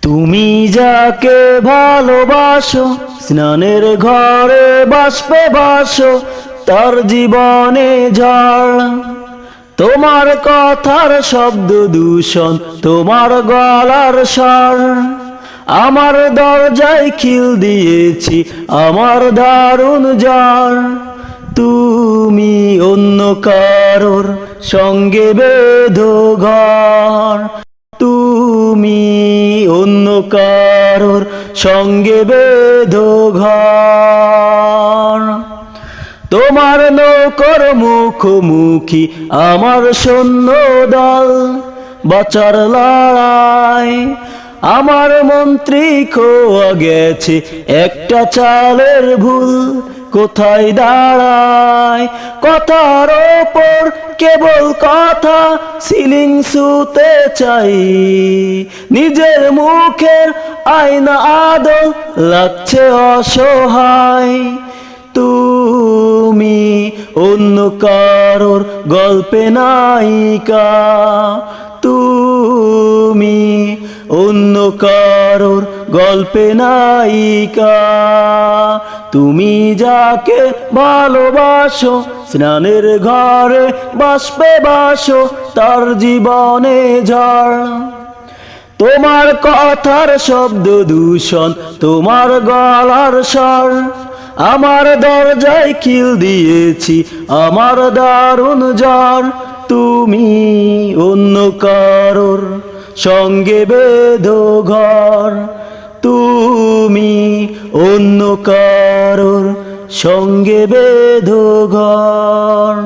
তুমি যাকে ভালোবাসো, স্নানের ঘরে বাষ্পে বাসো, তার জীবনে ঝড়। তোমার কথার শব্দ দূষণ, তোমার গলার স্বর। আমার দরজায় খিল দিয়েছি, আমার দারুণ জ্বর। তুমি অন্য কারোর সঙ্গে বেঁধো ঘর, তুমি অন্য কারোর সঙ্গে বেঁধো ঘর। তোমার নৌকর মুখোমুখি আমার সৈন্য দল, বাঁচার লড়াই। আমার মন্ত্রী খোয়া গেছে একটা চালের ভুল, কোথায় দাঁড়ায় কথার ওপর কেবল কথা। সিলিং সুতে চাই, নিজের মুখের আয়না আদল লাগছে অসহায়। তুমি অন্য কারোর গল্পে নায়িকা, তুমি অন্য কারোর গল্পে নায়িকা। তুমি যাকে ভালোবাসো, স্নানের ঘরে বাষ্পে বাসো, তার জীবনে ঝড়। তোমার কথার শব্দ দূষণ, তোমার গলার স্বর। আমার দরজায় খিল দিয়েছি, আমার দারুণ জ্বর। তুমি অন্য কারোর সঙ্গে বেঁধো ঘর, তুমি অন্য কারোর সঙ্গে বেঁধো ঘর।